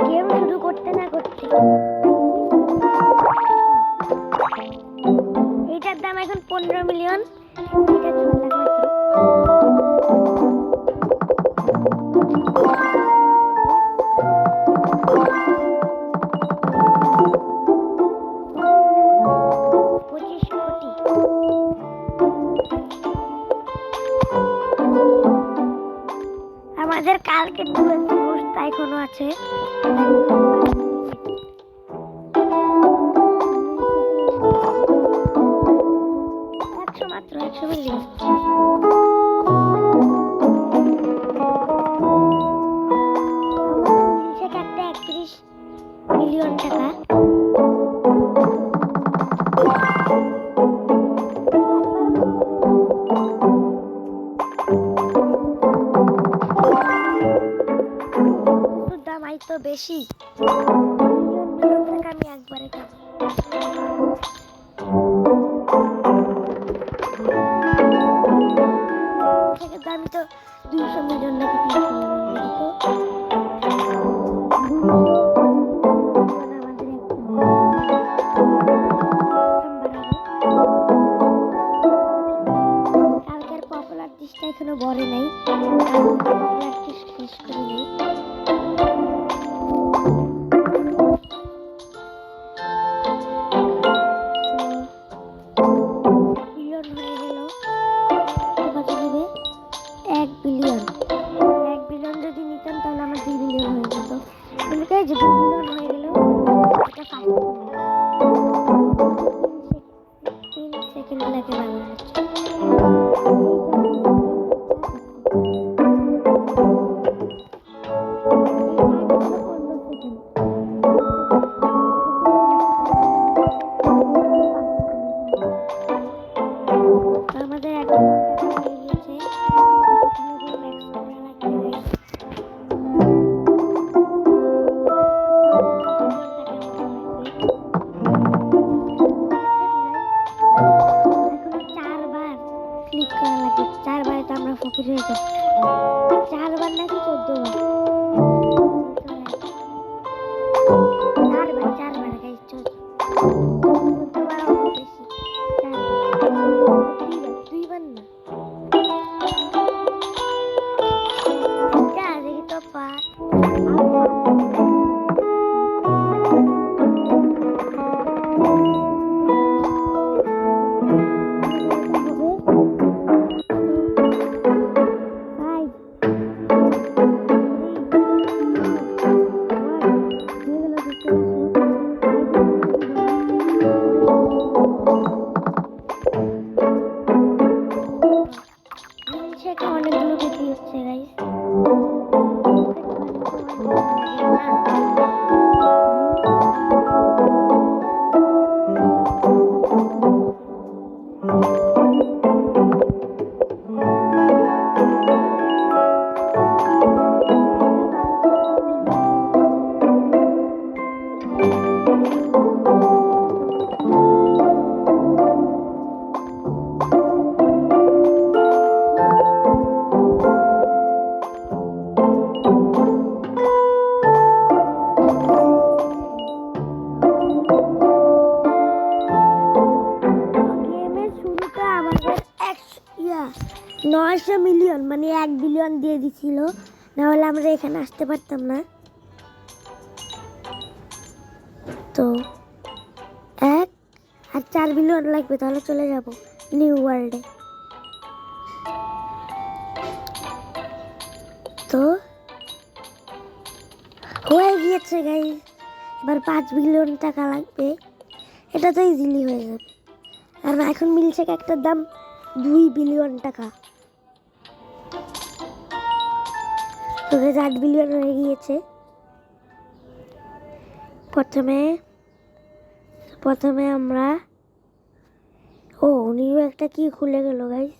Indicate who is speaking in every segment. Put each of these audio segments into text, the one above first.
Speaker 1: Game শুরু করতে না করতে এটার দাম এখন 15 মিলিয়ন। এটা 6 লাখ মাত্র। আমাদের কালকে 12 পোস্টটা এখনো আছে। মাত্র 100 মিলিয়ন। আমাদের 31 মিলিয়ন টাকা। দাম তো বেশি, মিলিয়ন টাকা আমি একবারে খাবো। দাম তো 200 মিলিয়ন নাকি 300 মিলিয়ন কালকের পপুলার ডিশটা এখনো বড় নাই, শেষ করে নেই। চারবার নাকি 14 বার, চারবার গাইস, 14 বার অনেক বেশি। দুইবার না, দেখি তো অনেকগুলো বিক্রি হচ্ছে গাইস। আমাদের 900 মিলিয়ন মানে 1 বিলিয়ন দিয়ে দিছিল, না হলে আমরা এখানে আসতে পারতাম না। তো 1 আর 4 বিলিয়ন লাগবে, তাহলে চলে যাব নিউ ওয়ার্ল্ডে। তো হয়ে গিয়েছে গাইস, এবার 5 বিলিয়ন টাকা লাগবে। এটা তো ইজিলি হয়ে যাবে, কারণ এখন মিলছে একটার দাম 2 বিলিয়ন টাকা। তো 8 বিলিয়ন হয়ে গিয়েছে। প্রথমে আমরা নিউ একটা কি খুলে গেল গাইস,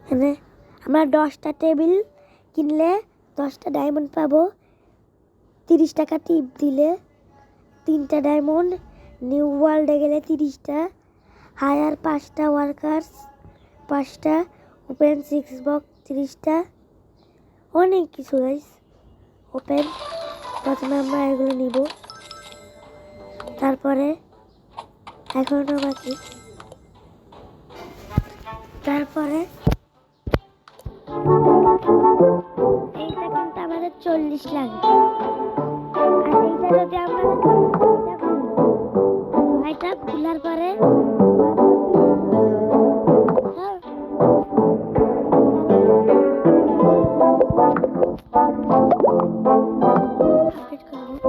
Speaker 1: মানে আমরা 10টা টেবিল কিনলে 10টা ডায়মন্ড পাবো। 30 টাকা টিপ দিলে 3টা ডায়মন্ড, নিউ ওয়ার্ল্ডে গেলে 30টা, হায়ার 5টা ওয়ার্কার্স 5টা, ওপেন 6 বক্স 30টা, অনেক কিছু গাইস। ওপেন। প্রথমে আমরা এগুলো নিব, তারপরে এখনো বাকি, তারপরে এইটা কিন্তু আমাদের 40 লাগবে। আর এইটা যদি আমরা এটা খোলার পরে হ্যাঁ, আপডেট করবো।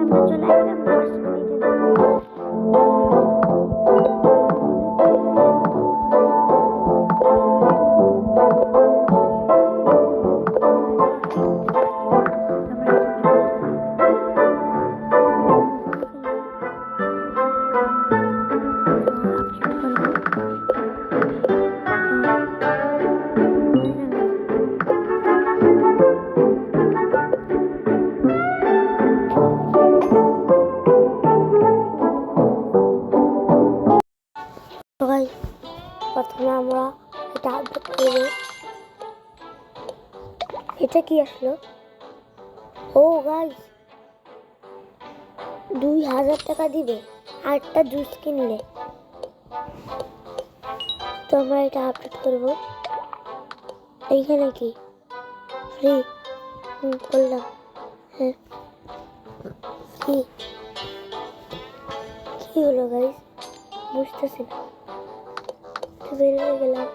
Speaker 1: আমরা চলে আসলাম 10 মিনিটের। সবাই প্রথমে আমরা এটা আপডেট করব। এটা কি আসলো? ও গাইস, 2000 টাকা দিবে 8টা জুস কিনলে। তো আমরা এটা আপডেট করব। এইখানে কি ফ্রি? করলাম। হ্যাঁ, ফ্রি। কি হলো গাইস, বুঝতেছি না। তো বের হয়ে গেলাম।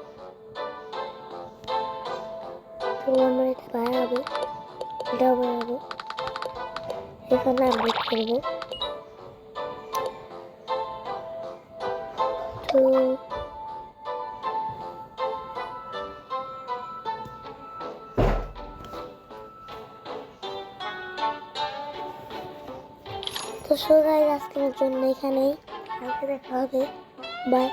Speaker 1: তো আমরা এটা বাড়াবো, এটাও বাড়াবো, এখানে আপডেট করবো। তো তো সবাই আজকের জন্য এখানেই, কালকে দেখা হবে। বাই।